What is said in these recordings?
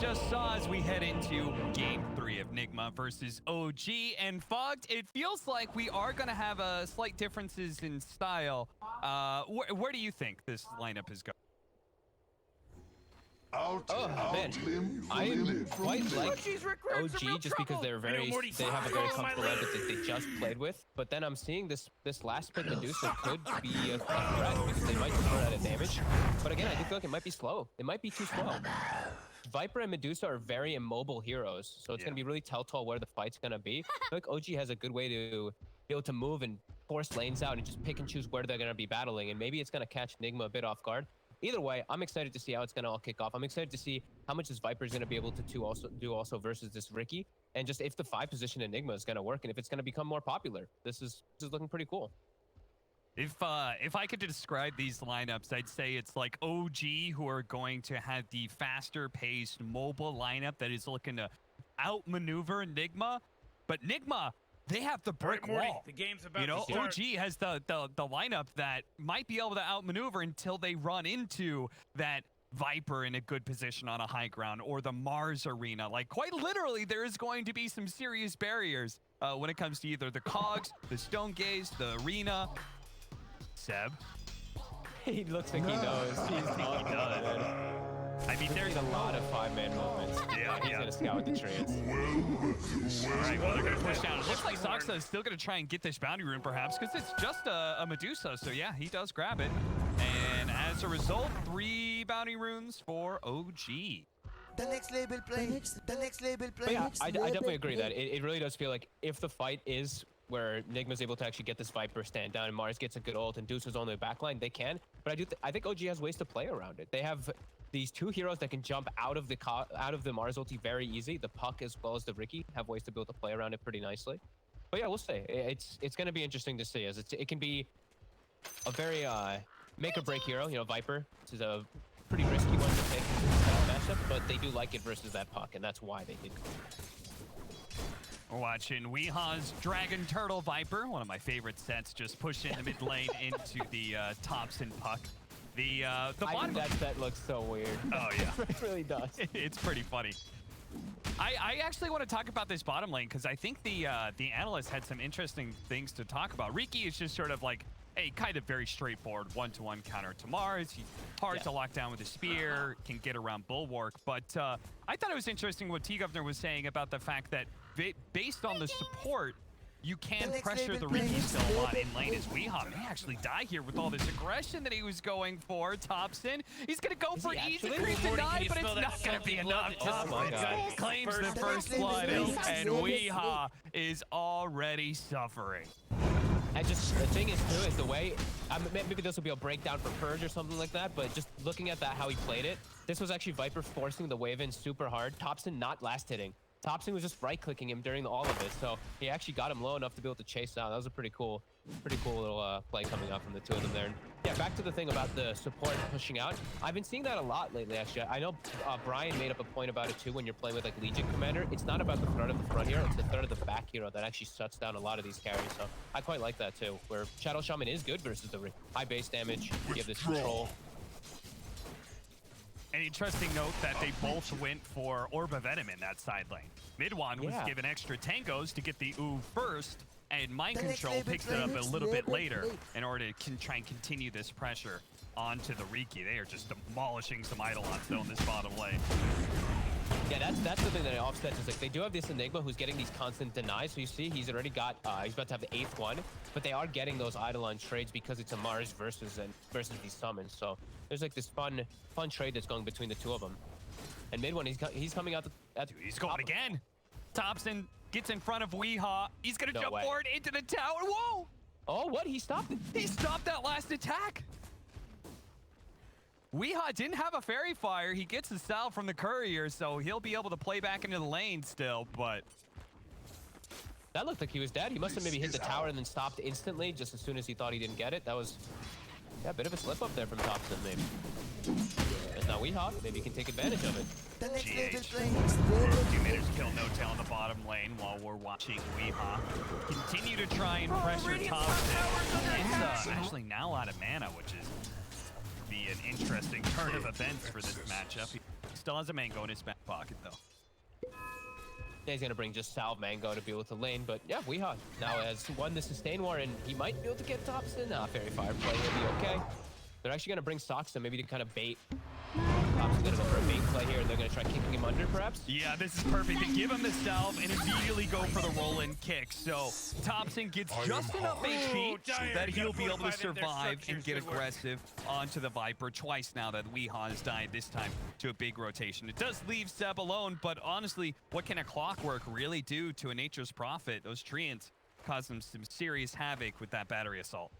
just saw as we head into Game 3 of Nigma versus OG and Fogged, it feels like we are going to have slight differences in style. Where do you think this lineup is going? Man, I quite like OG just because they have a very comfortable lineup that they just played with. But then I'm seeing this last pick Medusa could be a threat because they might just run out of damage. But again, I do feel like it might be slow. It might be too slow. Viper and Medusa are very immobile heroes, so it's going to be really telltale where the fight's going to be. I feel like OG has a good way to be able to move and force lanes out and just pick and choose where they're going to be battling, and maybe it's going to catch Nigma a bit off guard. Either way, I'm excited to see how it's going to all kick off. I'm excited to see how much this Viper is going to be able to do versus this Ricky, and just if the 5 position Enigma is going to work and if it's going to become more popular. This is looking pretty cool. If I could describe these lineups, I'd say it's like OG, who are going to have the faster-paced mobile lineup that is looking to outmaneuver Nigma. But Nigma, they have the brick wall. The game's about to start. OG has the lineup that might be able to outmaneuver until they run into that Viper in a good position on a high ground or the Mars arena. Like, quite literally, there is going to be some serious barriers when it comes to either the cogs, the stone gaze, the arena. Seb? He looks like he knows. He does. I mean, there's a lot of 5-man movements. Yeah, he's gonna scout the trades. All right, well, they're gonna push down. It looks like Sakse is still gonna try and get this bounty rune, perhaps, because it's just a Medusa. So yeah, he does grab it, and as a result, 3 bounty runes for OG. The next label play. The next label play. But yeah, I definitely agree that it really does feel like if the fight is where Nigma's able to actually get this Viper stand down and Mars gets a good ult and Deuce is on the backline, they can. But I think OG has ways to play around it. They have these 2 heroes that can jump out of the Mars ulti very easy. The Puck as well as the Ricky have ways to be able to play around it pretty nicely. But yeah, we'll see. It's going to be interesting to see, as it can be a very make or break hero. You know, Viper. This is a pretty risky one to pick in this matchup, but they do like it versus that Puck, and that's why they did. We're watching Weeha's Dragon Turtle Viper, one of my favorite sets, just pushing the mid lane into the Thompson Puck. The bottom that set looks so weird. Oh yeah, it really does. It's pretty funny. I actually want to talk about this bottom lane because I think the analyst had some interesting things to talk about. Riki is just sort of like a kind of very straightforward one-to-one counter to Mars. He's hard to lock down with a spear, can get around Bulwark. But I thought it was interesting what T-Governor was saying about the fact that based on the support, you can pressure the Riki still a lot in lane as Weeha may actually die here with all this aggression that he was going for. Thompson, he's going to go for easy creep deny, but it's not going to be enough. Thompson claims the first blood, and Weeha is already suffering. And just the thing is too is the way maybe this will be a breakdown for Purge or something like that, but just looking at that how he played it, this was actually Viper forcing the wave in super hard. Thompson not last hitting. Thompson was just right clicking him during all of it, so he actually got him low enough to be able to chase out. That was a pretty cool little play coming out from the 2 of them there. And yeah, back to the thing about the support pushing out. I've been seeing that a lot lately, actually. I know Brian made up a point about it too when you're playing with like Legion Commander. It's not about the threat of the front hero, it's the threat of the back hero that actually shuts down a lot of these carries. So I quite like that too, where Shadow Shaman is good versus the high base damage, you have this control. An interesting note that they both went for Orb of Venom in that side lane. Midwan was given extra tangos to get the ooh first, and Mind Control picks it up a little bit later in order to try and continue this pressure onto the Riki. They are just demolishing some Eidolons still in this bottom lane. Yeah, that's the thing that offsets is like they do have this Enigma who's getting these constant denies. So you see he's already got he's about to have the 8th one, but they are getting those Eidolon trades because it's a Mars versus these summons. So there's like this fun trade that's going between the 2 of them. And mid one he's coming out he's going again. Thompson gets in front of Weeha. He's gonna jump forward into the tower. Whoa! Oh, what? He stopped it. He stopped that last attack. Weeha didn't have a fairy fire. He gets the salve from the courier, so he'll be able to play back into the lane still, but that looked like he was dead. He must have maybe hit the tower and then stopped instantly just as soon as he thought he didn't get it. That was a bit of a slip up there from Thompson, maybe. But now Weeha, maybe he can take advantage of it. GH. 2 minutes kill no tail in the bottom lane while we're watching Weeha continue to try and pressure Thompson. It's actually now out of mana, which is be an interesting turn of events for this matchup. Still has a mango in his back pocket, though. Yeah, he's gonna bring just Salve Mango to be able to lane, but yeah, Weehaw now has won the sustain war, and he might be able to get Thompson. Fairy Fire play will be okay. They're actually gonna bring Sakse maybe to kind of bait. Thompson's gonna go for a bait play here, and they're gonna try kicking him under, perhaps. Yeah, this is perfect. They give him the salve and immediately go for the roll-in kick. So Thompson gets just enough HP that he'll be able to survive and get aggressive onto the Viper twice now that Weehaw has died, this time to a big rotation. It does leave Seb alone, but honestly, what can a Clockwork really do to a Nature's Prophet? Those Treants cause them some serious havoc with that battery assault.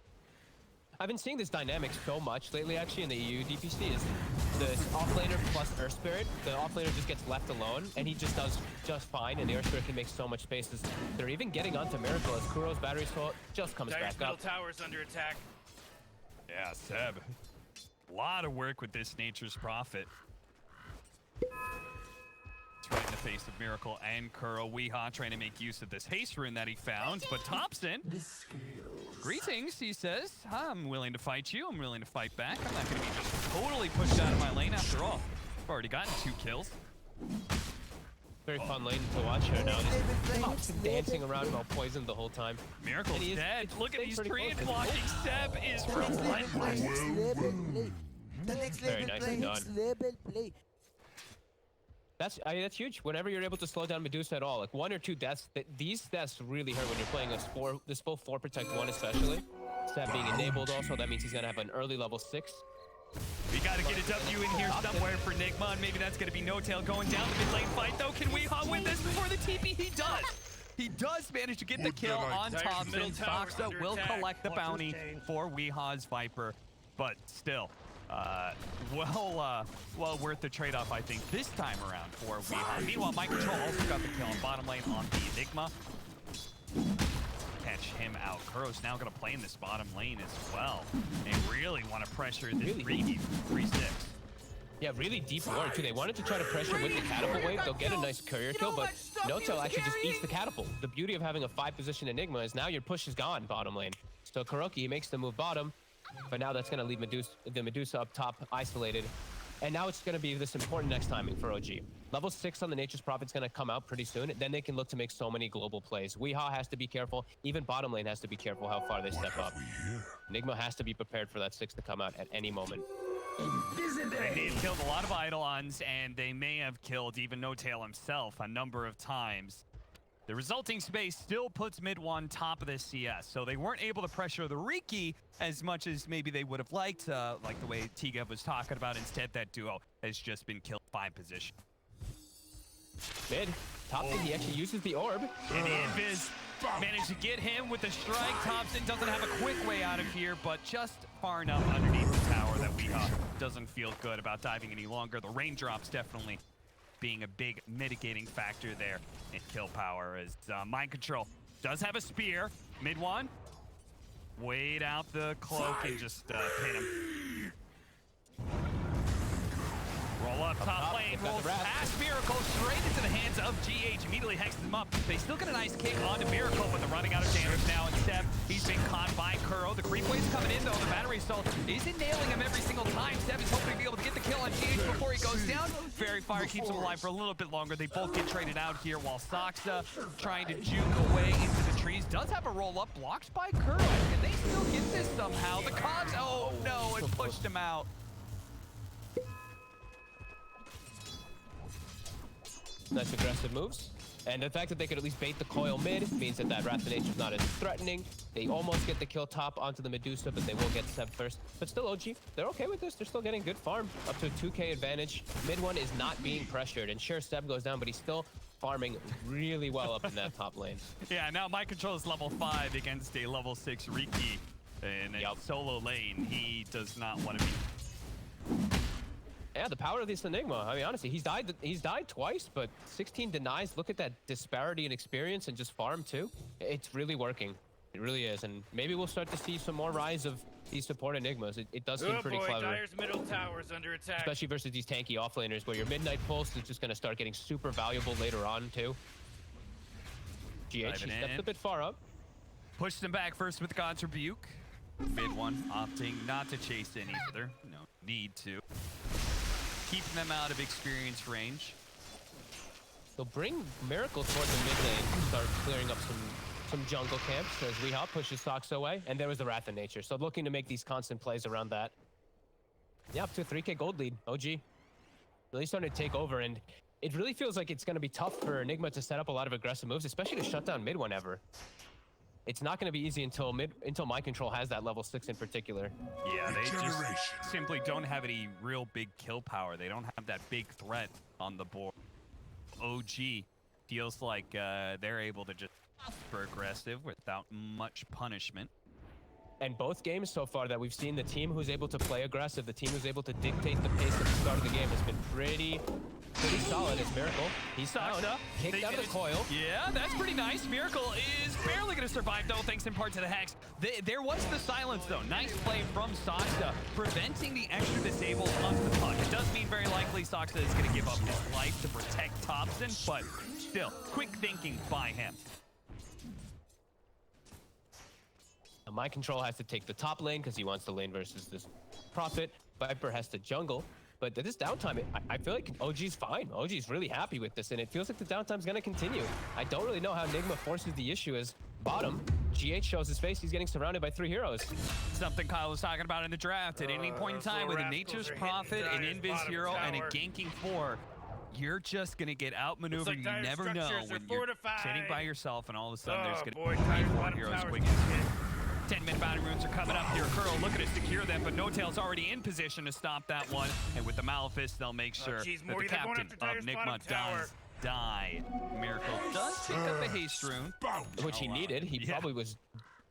I've been seeing this dynamic so much lately, actually, in the EU DPC, is the offlaner plus Earth Spirit. The offlaner just gets left alone, and he just does just fine, and the Earth Spirit can make so much space. They're even getting onto Miracle as Kuro's battery assault just comes back up. Tower's under attack. Yeah, Seb. A lot of work with this Nature's Prophet. It's right in the face of Miracle and Kuro. Weehaw trying to make use of this haste rune that he found, but Thompson, greetings, he says. I'm willing to fight you. I'm willing to fight back. I'm not going to be just totally pushed out of my lane after all. I've already gotten 2 kills. Very fun lane to watch her now. Just dancing around while poisoned the whole time. Miracle's dead. Look at these treants blocking. Seb is relentless. Very nicely done. That's huge. Whenever you're able to slow down Medusa at all, like 1 or 2 deaths, these deaths really hurt when you're playing this full 4 protect 1 especially. Seb being enabled also, that means he's gonna have an early level 6. We gotta get a W in here somewhere for Nigma, and maybe that's gonna be No Tail going down the mid lane fight though. Can Weehaw win this before the TP? He does! He does manage to get the kill on Thompson. Sakse will collect the bounty for Weehaw's Viper, but still, well worth the trade-off, I think, this time around for Weehaw. Meanwhile, My Control also got the kill on bottom lane on the Nigma. Catch him out. Kuro's now going to play in this bottom lane as well. They really want to pressure this Riki 3-6. Yeah, really deep ward too. They wanted to try to pressure with the catapult wave. They'll get a nice courier kill, but Noto actually just eats the catapult. The beauty of having a 5-position Enigma is now your push is gone bottom lane. So Kuroki, he makes the move bottom, but now that's going to leave the Medusa up top isolated. And now it's going to be this important next timing for OG. Level 6 on the Nature's Prophet's going to come out pretty soon. Then they can look to make so many global plays. Weehaw has to be careful. Even bottom lane has to be careful how far they step up. Nigma has to be prepared for that 6 to come out at any moment. They've killed a lot of Eidolons, and they may have killed even No Tail himself a number of times. The resulting space still puts mid one top of the CS, so they weren't able to pressure the Riki as much as maybe they would have liked, like the way Tiga was talking about. Instead, that duo has just been killed by position. Mid, top he actually uses the orb. And the Invis managed to get him with the strike. Thompson doesn't have a quick way out of here, but just far enough underneath the tower that Weehaw doesn't feel good about diving any longer. The raindrops definitely being a big mitigating factor there in kill power, as Mind Control does have a spear. Mid one, wait out the cloak and just pin him. Roll up top lane, rolls past Miracle, straight into the hands of GH, immediately hexes him up. They still get a nice kick onto Miracle, but they're running out of damage now. And Seb, he's been caught by Kuro. The creep wave's coming in though. The battery assault isn't nailing him every single time. Seb is hoping to be able to get the kill on GH before he goes down. Fairy Fire keeps him alive for a little bit longer. They both get traded out here, while Sakse trying to juke away into the trees. Does have a roll up blocked by Kuro. Can they still get this somehow? The cogs, oh no, it pushed him out. Nice aggressive moves. And the fact that they could at least bait the coil mid means that Wrath of Nature is not as threatening. They almost get the kill top onto the Medusa, but they will get Seb first. But still, OG, they're okay with this. They're still getting good farm, up to a 2k advantage. Mid one is not being pressured, and sure, Seb goes down, but he's still farming really well up in that top lane. Yeah, now My Control is level 5 against a level 6 Riki in a solo lane. He does not want to be... Yeah, the power of this Enigma. I mean, honestly, he's died twice, but 16 denies. Look at that disparity in experience and just farm too. It's really working. It really is. And maybe we'll start to see some more rise of these support Enigmas. It does seem pretty clever. Dire's middle tower is under attack. Especially versus these tanky offlaners where your Midnight Pulse is just going to start getting super valuable later on too. GH, he steps a bit far up. Pushed him back first with God's Rebuke. Mid one opting not to chase any further. No need to. keeping them out of experience range. They'll bring Miracle towards the mid lane, start clearing up some jungle camps as Weehaw pushes Sakse away, and there was the Wrath of Nature. So looking to make these constant plays around that. Yeah, up to a 3K gold lead. OG really starting to take over, and it really feels like it's going to be tough for Nigma to set up a lot of aggressive moves, especially to shut down mid whenever. It's not going to be easy until My Control has that level 6 in particular. Yeah, they just simply don't have any real big kill power. They don't have that big threat on the board. OG feels like they're able to just super aggressive without much punishment. And both games so far that we've seen, the team who's able to play aggressive, the team who's able to dictate the pace at the start of the game has been pretty solid. As Miracle, he's down, kicked out of the coil. Yeah, that's pretty nice. Miracle is barely going to survive, though, thanks in part to the Hex. There was the silence, though. Nice play from Sakse, preventing the extra disables onto the puck. It does mean very likely Sakse is going to give up his life to protect Thompson, but still, quick thinking by him. My Control has to take the top lane because he wants the lane versus this Prophet. Viper has to jungle. But this downtime, I feel like OG's fine. OG's really happy with this, and it feels like the downtime's going to continue. I don't really know how Nigma forces the issue as bottom. GH shows his face. He's getting surrounded by 3 heroes. Something Kyle was talking about in the draft. At any point in time with a Nature's Prophet, an Invis hero, and a ganking 4, you're just going to get outmaneuvered. You never know when you're sitting by yourself, and all of a sudden there's going to be 4 heroes quick as hit. 10-minute bounty runes are coming up here. Curl looking to secure them, but No-Tail's already in position to stop that one. And with the Malefice, they'll make sure that the captain of Nigma does die. Miracle does pick up a haste rune, which he needed. He probably was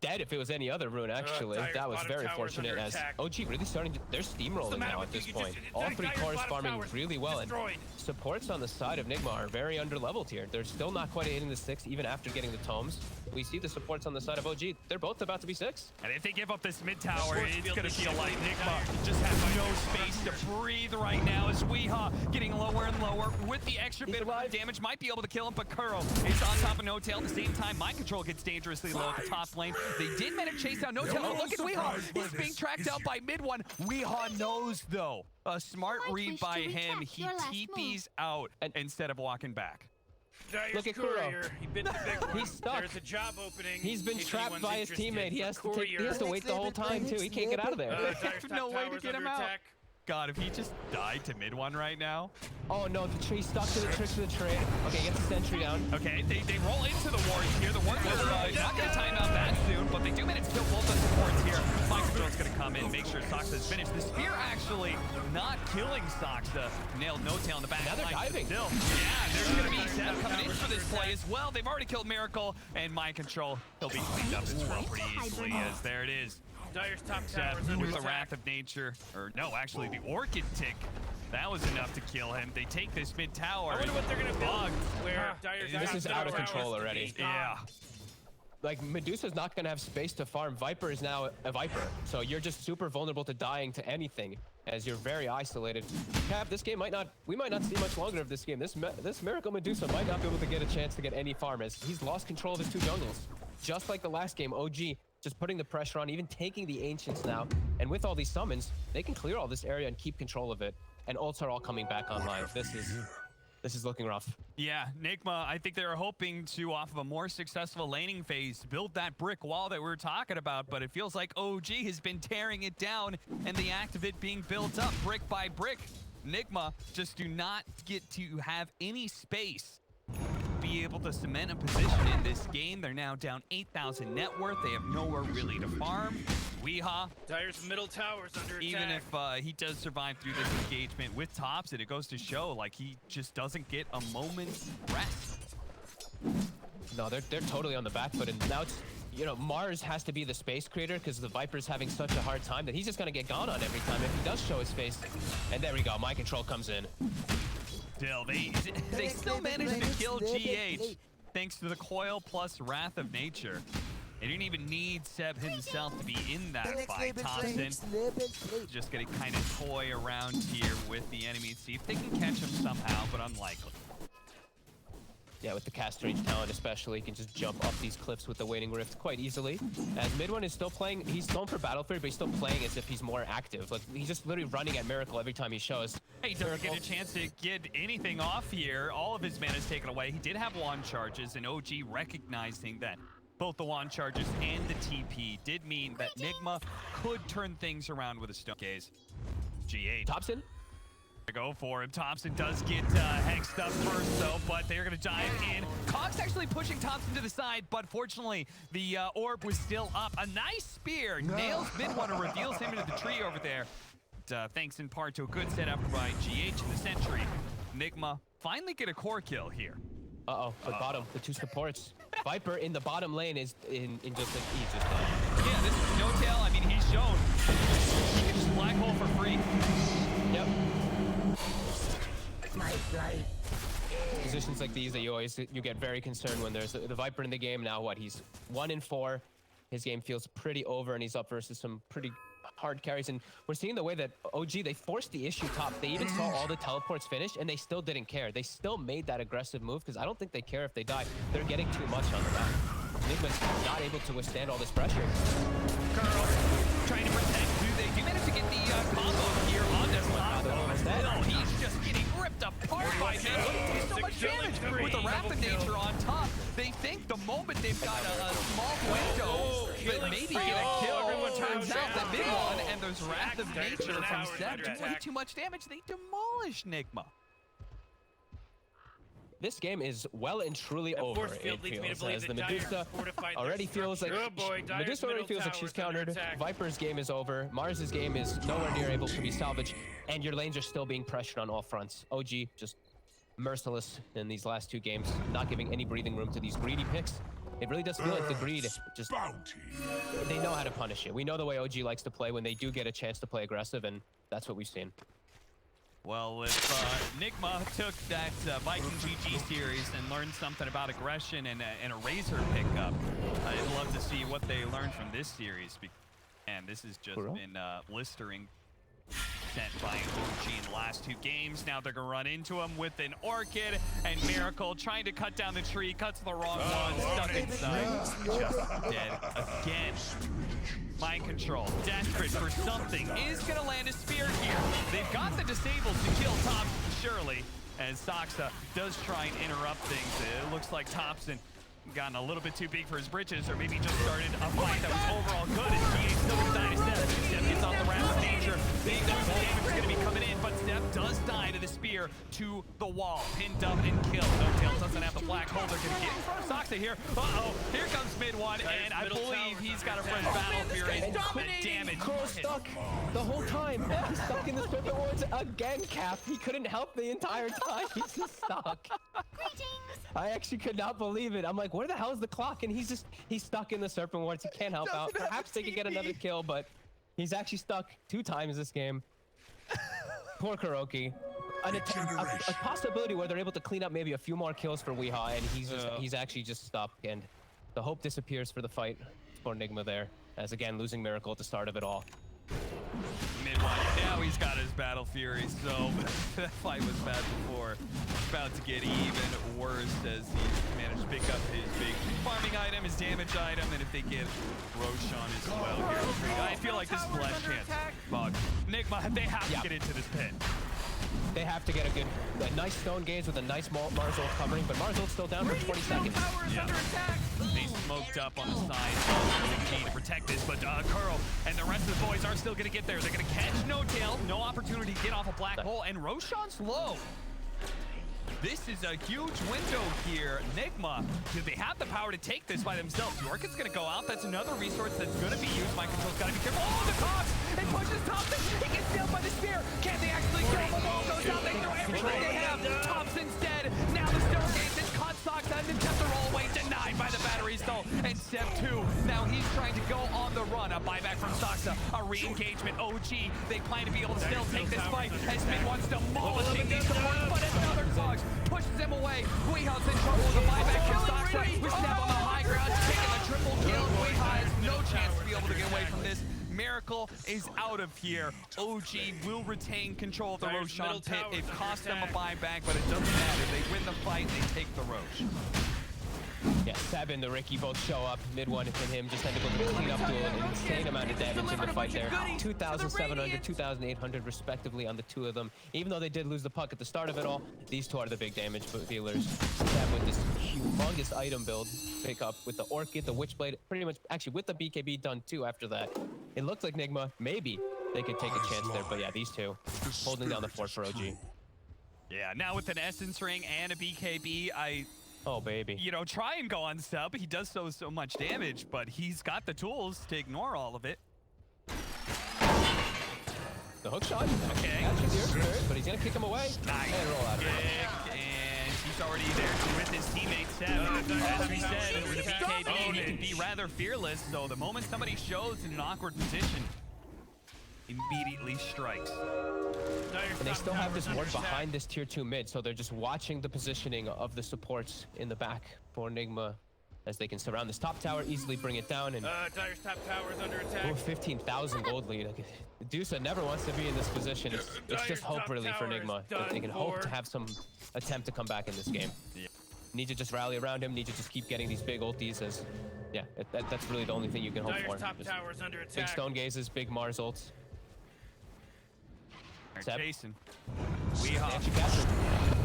dead if it was any other rune, actually. That was very fortunate as OG really starting to... They're steamrolling now at this point. All 3 cores farming really well, and supports on the side of Nigma are very underleveled here. They're still not quite hitting the 6, even after getting the tomes. We see the supports on the side of OG. They're both about to be 6. And if they give up this mid tower, it's going to feel like Nigma just has no space to breathe right now as Weehaw getting lower and lower with the extra bit of damage. Might be able to kill him, but Curl is on top of No-Tail. At the same time, My Control gets dangerously low at the top lane. They did manage to chase down No-Tail. Oh, look at Weehaw. He's being tracked out by mid one. Weehaw knows, though. A smart read by him. He TPs out instead of walking back. Look at Kuro. He's stuck. There's a job opening. He's been trapped by his teammate. He has to wait the whole time too. He can't get out of there. There's no way to get him out. God, if he just died to mid one right now. Oh no, the tree stuck to the tricks of the trade. Okay, gets the sentry down. Okay, they roll into the wards here. The wards are not going to time out that soon, but they do manage to kill both the supports here. My Control's going to come in, make sure Sakse is finished. The spear actually not killing Sakse. Nailed No-Tail in the back. Now they're diving. Still, yeah, there's going to be Zeb coming in for this play as well. They've already killed Miracle, and My Control, he'll be cleaned up as well pretty easily as there it is. Dire's top tower with the Wrath of Nature, or no, actually the Orchid Tick. That was enough to kill him. They take this mid tower. I wonder what they're gonna build. Where this is out of control already. Yeah. Like, Medusa's not gonna have space to farm. Viper is now a Viper, so you're just super vulnerable to dying to anything, as you're very isolated. Cap, this game we might not see much longer of this game. This Miracle Medusa might not be able to get a chance to get any farm, as he's lost control of his 2 jungles. Just like the last game, OG just putting the pressure on, even taking the Ancients now. And with all these summons, they can clear all this area and keep control of it. And ults are all coming back online. This is looking rough. Yeah, Nigma, I think they were hoping to, off of a more successful laning phase, build that brick wall that we were talking about, but it feels like OG has been tearing it down, and the act of it being built up brick by brick. Nigma just do not get to have any space be able to cement a position in this game. They're now down 8,000 net worth. They have nowhere really to farm. Weehaw, Dire's middle tower's under attack. Even if he does survive through this engagement with Thompson, it goes to show like he just doesn't get a moment's rest. No, they're totally on the back foot, and now it's, you know, Mars has to be the space creator because the Viper's having such a hard time that he's just gonna get gone on every time if he does show his face. And there we go, My Control comes in. Still, they still managed to kill GH thanks to the coil plus Wrath of Nature. They didn't even need Seb himself to be in that fight. Thompson just gonna kind of toy around here with the enemy and see if they can catch him somehow, but unlikely. Yeah, with the cast range talent especially, he can just jump up these cliffs with the Waning Rift quite easily. As mid one is still playing, he's going for Battlefield, but he's still playing as if he's more active. Like, he's just literally running at Miracle every time he shows. He doesn't get a chance to get anything off here. All of his mana is taken away. He did have wand charges, and OG recognizing that both the wand charges and the TP did mean that Nigma could turn things around with a stone gaze. G8. Thompson? Go for him. Thompson does get hexed up first, though, but they're going to dive in. Cox actually pushing Thompson to the side, but fortunately, the orb was still up. A nice spear. Nails mid one and reveals him into the tree over there. Thanks in part to a good setup by GH in the Sentry. Nigma finally get a core kill here. Uh-oh, the bottom, the two supports. Viper in the bottom lane is in just like, he's just done. Yeah, this is no tail. I mean, he's shown. He can just black hole for free. Yep. Positions like these that you get very concerned when there's the Viper in the game. Now what? He's 1 in 4. His game feels pretty over, and he's up versus some pretty hard carries. And we're seeing the way that OG, they forced the issue top. They even saw all the teleports finish, and they still didn't care. They still made that aggressive move because I don't think they care if they die. They're getting too much on the back. Nigma's not able to withstand all this pressure. Curl trying to protect. They do manage to get the combo here on this one. No, he's just getting ripped apart by him. He's so much damage with the rapid nature on top. They think the moment they've got a small window that maybe get a kill, turns out that mid one and there's wrath of nature from Seb do way too much damage. They demolish Nigma. This game is well and truly over, it feels, as the Medusa already feels like she's countered. Viper's game is over. Mars's game is nowhere near able to be salvaged, and your lanes are still being pressured on all fronts. OG just merciless in these last 2 games, not giving any breathing room to these greedy picks. It really does feel like the greed just, they know how to punish it. We know the way OG likes to play when they do get a chance to play aggressive, and that's what we've seen. Well, if Nigma took that Viking GG series and learned something about aggression and a Razor pickup, I'd love to see what they learned from this series. And this has just been blistering sent by OG in the last 2 games. Now they're going to run into him with an Orchid, and Miracle trying to cut down the tree, cuts the wrong one, stuck inside, just dead again. Mind control, desperate for something, is going to land a spear here. They've got the disabled to kill Thompson, surely, as Sakse does try and interrupt things. It looks like Thompson gotten a little bit too big for his britches, or maybe just started a fight that was overall good, and GH still going to die to Steph. Steph gets off the wrath of nature. They know the damage is going to be coming in, but Steph does die to the spear to the wall. Pinned up and killed. No Tail doesn't have the black hole. They're going to get in front of Sakse here. Uh-oh, here comes mid one, and I believe he's got a fresh battle fury. The damage. Crow stuck the whole time. He's stuck in the Serpent Wards again, Cap. He couldn't help the entire time. He's just stuck. I actually could not believe it. I'm like, where the hell is the clock? And he's stuck in the Serpent Wards. He can't help out. Perhaps they could get another kill, but he's actually stuck 2 times this game. Poor Kuroki. A possibility where they're able to clean up maybe a few more kills for Weehaw, and he's actually just stuck, and the hope disappears for the fight for Nigma there, as again losing Miracle at the start of it all. Mid one. Now he's got his Battle Fury, so that fight was bad before. It's about to get even worse as he's managed to pick up his big farming item, his damage item, and if they get Roshan as well here. I feel like this is the last chance. Bug. Nigma, they have to get into this pit. They have to get a nice stone gaze with a nice Mars ult covering, but Mars ult's still down for 20 seconds. Yeah. They smoked up on the side of the key to protect this, but Curl and the rest of the boys are still going to get there. They're going to catch No Tail, no opportunity to get off a black hole, and Roshan's low. This is a huge window here. Nigma, do they have the power to take this by themselves? York is going to go out. That's another resource that's going to be used. Mind control's got to be careful. Oh, the Cox! It pushes Thompson. He gets nailed by the spear. Can they actually kill him? The wall goes down. They throw everything they have. Thompson's dead. Now the stone gates and caught Sakse and then kept the roll away. Denied by the batteries though. And Step 2. Now he's trying to go on the run. A buyback from Sakse. A re-engagement. OG. They plan to be able to still take this fight as Mid wants demolishing these supports, but another Cox pushes him away. Weehaw's in trouble with a buyback from Sakse. We snap on the high ground, taking the triple kill. Weehaw has no chance to be able to get away from this. Miracle is out of here. OG will retain control of the Roshan pit. It cost them a buyback, but it doesn't matter. They win the fight, they take the Rosh. Yeah, Seb and the Ricky both show up. Mid one and him just had to go clean up to an insane amount of damage in the fight there. 2,700, 2,800 respectively on the two of them. Even though they did lose the puck at the start of it all, these two are the big damage dealers. Seb with this humongous item build pick up with the Orchid, the Witchblade, pretty much actually with the BKB done too after that. It looked like Nigma, maybe they could take a chance there, but yeah, these two holding down the fort for OG. Yeah, now with an Essence Ring and a BKB, Oh, baby. you know, try and go on sub. He does so much damage, but he's got the tools to ignore all of it. The hook shot. Okay. Catches the Earth Spirit, but he's going to kick him away. Nice. And roll out of it. And he's already there with his teammate Seb. As we said, with a BKB, he can be rather fearless. So the moment somebody shows in an awkward position, immediately strikes. And they still have this ward behind this tier 2 mid, so they're just watching the positioning of the supports in the back for Nigma as they can surround this top tower, easily bring it down, and Dire's top tower is under attack. 15,000 gold lead. Like, Medusa never wants to be in this position. It's just hope really for Nigma that they can hope to have some attempt to come back in this game. Yeah. Need to just rally around him, need to just keep getting these big ultis as, yeah, that's really the only thing you can hope Dire's for. top Just tower is under attack. big stone gazes, big Mars ults. Seb. Jason. They Weehaw. actually captured.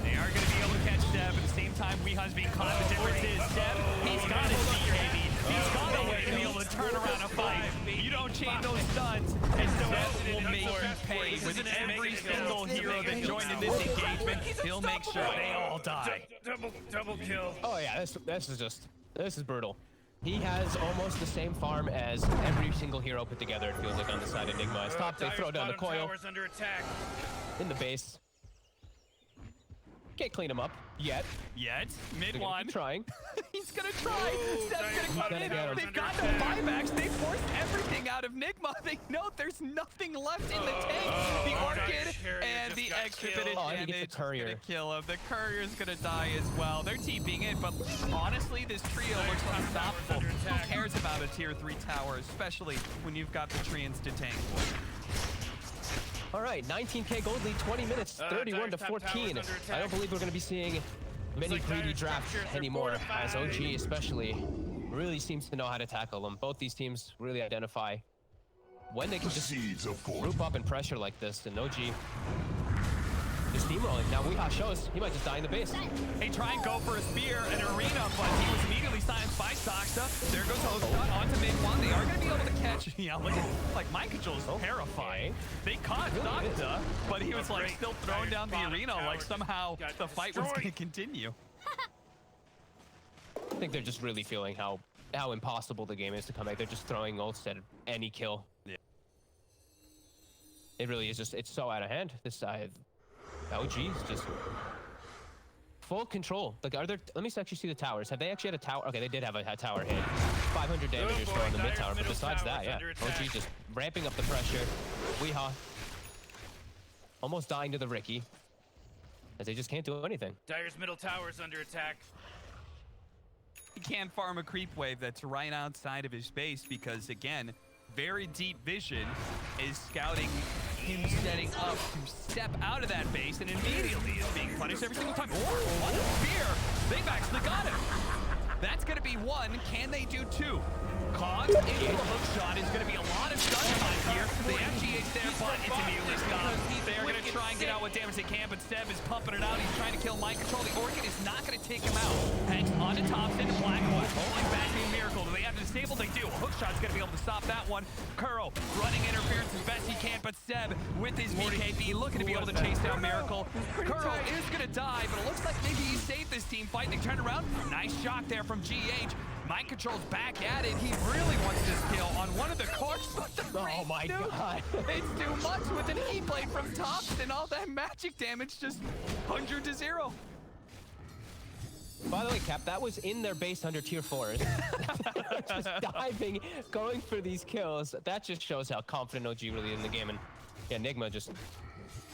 They are going to be able to catch Seb. At the same time, Weeha's being caught. The difference is Seb, he's got his BKB. He's got a way to be able to turn around a fight. You don't chain those stuns, and Seb will make you pay. With every single hero that joined in this engagement, he'll make sure they all die. Double kill. Oh yeah, this is brutal. He has almost the same farm as every single hero put together, it feels like, on the side of Nigma. As top, they throw down the coil Tower's under attack. in the base. Can't clean him up yet. Yet, mid They're gonna one. keep trying. He's gonna try. Seb's gonna come in. get him. They've got no buybacks. They forced everything out of Nigma. They know there's nothing left in the tank. The Orchid and the extra bit of Oh, and he damage gets the courier. gonna kill him. The courier's gonna die as well. They're TPing it, but honestly, this trio looks unstoppable. Who cares about a tier 3 tower, especially when you've got the treants to tank for? All right, 19k gold lead, 20 minutes, 31 to 14. I don't believe we're going to be seeing many greedy drafts anymore, as OG especially really seems to know how to tackle them. Both these teams really identify when they can just group up and pressure like this, and OG just steamrolling. Now Weehaw shows he might just die in the base. They try and go for a spear in arena, but he was immediately silenced by Sakse. There goes Host onto mid one. They are going to be able to catch. Yeah, look at like mind control is terrifying. They caught Sakse, but he was like still thrown down the arena like somehow the fight was going to continue. I think they're just really feeling how impossible the game is to come back. They're just throwing ults at any kill. Yeah. It really is just, it's so out of hand. This side, OG is just full control. Like, let me actually see the towers. Have they actually had a tower? Okay, they did have a tower hit. 500 damage or so on the mid tower, but besides that, yeah. OG just ramping up the pressure. Weehaw almost dying to the Ricky, as they just can't do anything. Dire's middle tower is under attack. He can't farm a creep wave that's right outside of his base because, again, very deep vision is scouting him setting up to step out of that base, and immediately is being punished every single time. Oh, what a spear! They've actually got him. That's going to be one. Can they do two? Caught into a hook shot is going to be a lot of stun time here. They have GH there, but it's immediately stopped. They're going to try and get out what damage they can, but Seb is pumping it out. He's trying to kill mind control. The Orchid is not going to take him out. Hangs onto top, into Blackwood, pulling back the Miracle. Do they have to disable? They do. A hook shot's going to be able to stop that one. Kuro running interference as best he can, but Seb with his BKB looking to be able to chase down Miracle. Kuro is going to die, but it looks like maybe he saved this team fight. They turned around. Nice shot there from GH. Mind control's back at it. He really wants this kill on one of the cores, but the Oh my god. it's too much with an E-blade from Tops, and all that magic damage just 100 to 0. By the way, Cap, that was in their base under tier 4s. Just diving, going for these kills. That just shows how confident OG really is in the game. And yeah, Nigma just,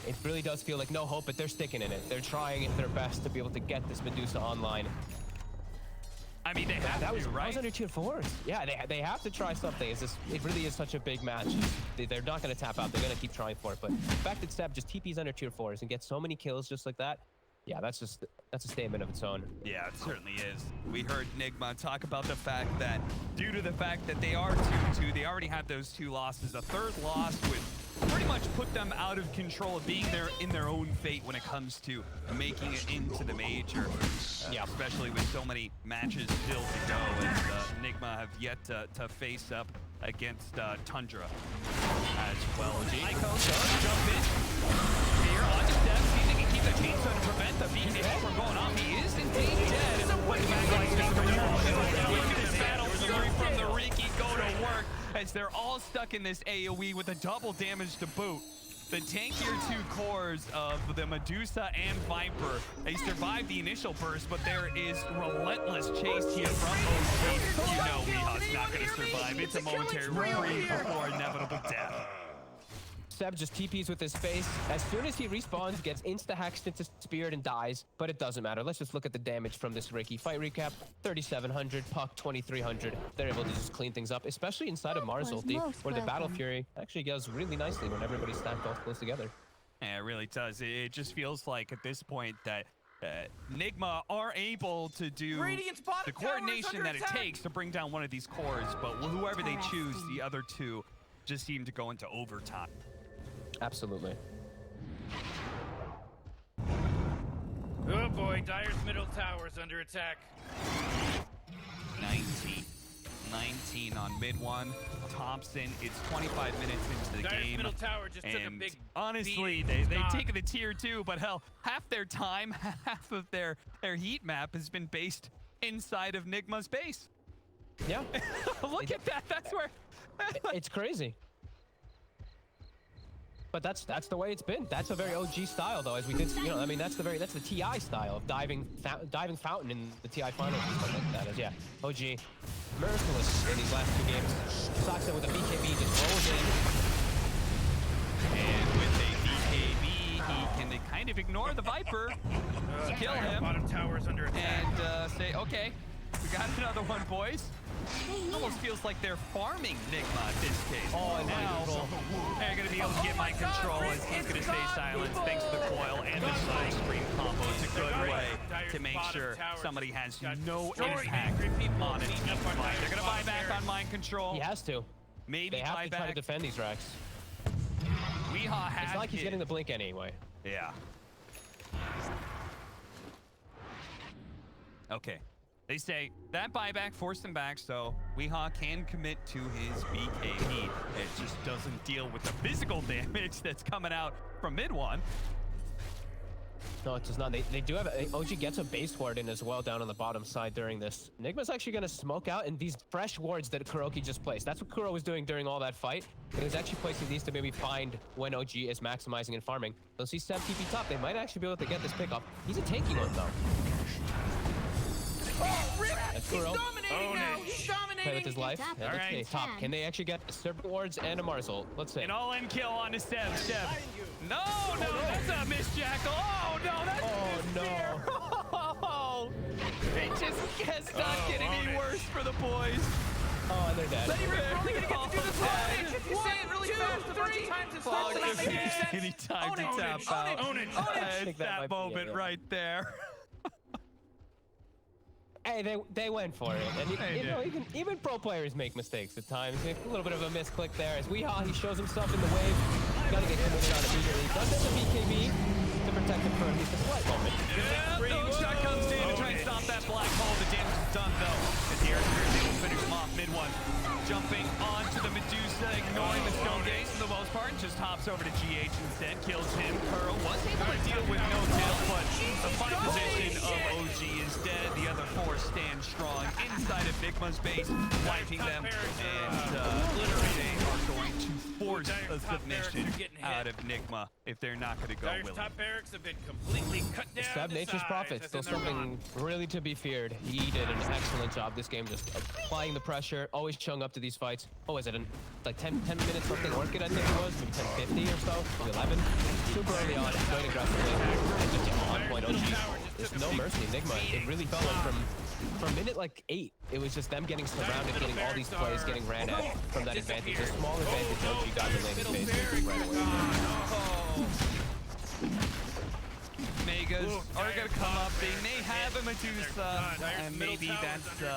it really does feel like no hope, but they're sticking in it. They're trying their best to be able to get this Medusa online. I mean, they have That was right? under tier 4s. Yeah, they have to try something. It really is such a big match. They're not going to tap out. They're going to keep trying for it. But the fact that Seb just TPs under tier 4s and gets so many kills just like that, Yeah, that's a statement of its own. Yeah, it certainly is. We heard Nigma talk about the fact that due to the fact that they are 2-2, they already have those 2 losses. A third loss would pretty much put them out of control of being in their own fate when it comes to making it into the major. Yeah, especially with so many matches still to go, as Nigma have yet to face up against Tundra as well. Ico does jump in here on the step, see if they can keep the chainsaw to prevent the BK from going off. He is indeed dead. Look at this battle fury from the Riki go to work as they're all stuck in this AoE with a double damage to boot. The tankier 2 cores of the Medusa and Viper, they survived the initial burst, but there is relentless chase here from OG. You know Weeha's not going to survive. It's a momentary reprieve before inevitable death. Seb just TPs with his face. As soon as he respawns, gets insta-hacked into Spirit and dies, but it doesn't matter. Let's just look at the damage from this Riki fight recap. 3,700, Puck 2,300. They're able to just clean things up, especially inside of Mars ulti, where the Battle Fury actually goes really nicely when everybody's stacked all close together. Yeah, it really does. It just feels like at this point that Nigma are able to do the coordination that it takes to bring down one of these cores, but whoever they choose, the other 2 just seem to go into overtime. Absolutely. Oh boy, Dire's middle tower's under attack. 19 on mid 1. Thompson, it's 25 minutes into the Dire's game. middle tower just took a And big honestly, beat. they've taken the tier 2, but hell, half their time, half of their heat map has been based inside of Nigma's base. Yeah. Look at that. That's where it's crazy. But that's the way it's been. That's a very OG style, though, as we did. You know, I mean, that's the TI style of diving fountain in the TI finals and stuff like that. As yeah, OG merciless in these last 2 games. Sakse with a BKB just rolls in, and with a BKB, he can kind of ignore the Viper, kill him, Bottom tower's under attack. and say, okay, we got another one, boys. Almost feels like they're farming Nigma at this case. Oh, and now they're going to be able to get mind control as he's going to stay silent thanks to the coil and the side screen combo. It's a good way to make sure somebody has no impact on a team fight. They're going to buy back on mind control. he has to. Maybe They have buy to try to back. defend these racks. Weeha has It's like he's hit. getting the blink anyway. Yeah. Okay. They say that buyback forced him back, so Weeha can commit to his BKB. It just doesn't deal with the physical damage that's coming out from mid 1. No, it does not. They do have OG gets a base ward in as well down on the bottom side during this. Nigma's actually going to smoke out, and these fresh wards that Kuroki just placed. That's what Kuro was doing during all that fight. He was actually placing these to maybe find when OG is maximizing and farming. They'll see Seb TP top. They might actually be able to get this pick off. He's a tanky one, though. That's Kuro. He's dominating. Play with his life. Yeah, All let's right. see. Top. Can they actually get Serpent wards and a Mars ult? Let's see. An all-in kill on the Seb. No, that's a miss, Jackal. Oh, no, that's Oh, no. It just gets not get any worse for the boys. Oh, and they're dead. Really gonna get to do this one. If you say it really fast a bunch of times, it starts to not make any sense. Any time to tap out. It's that moment right there. Hey, they went for it, and you know even pro players make mistakes at times. A little bit of a misclick there as Weeha, he shows himself in the wave. Gotta get committed on immediately. Does have a BKB to protect him for at least a slight moment. The shot comes in to try and stop that black hole. The damage is done though. As the Earthquake is able to finish him off mid 1. Jumping onto the Medusa, ignoring the stone gaze for the most part, just hops over to GH instead, kills him. Kuro was able to deal with no kill, but the fight position of OG is dead. The other 4 stand strong inside of Nigma's base, wiping them, and literally they are going to force a submission out of Nigma if they're not going to go Dire's willing. top barracks have been completely cut down. Seb to Nature's size, Prophet, as still in they're something gone. really to be feared. He did an excellent job this game, just applying the pressure, always showing up to these fights. Oh, is it like 10 minutes something Orchid, I think it was, maybe 10:50 or so, maybe 11. Super early on, going aggressively. And just on point OG. There's no mercy. Nigma, it really felt like from minute like 8, it was just them getting surrounded, getting all these plays, getting ran at from that advantage. A small advantage OG got the lane space right away. Makes Gigas are going to come up. They may have a Medusa, and maybe that's the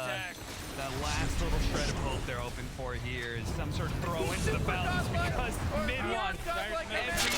last little shred of hope they're hoping for here is some sort of throw into the fountains because mid one, every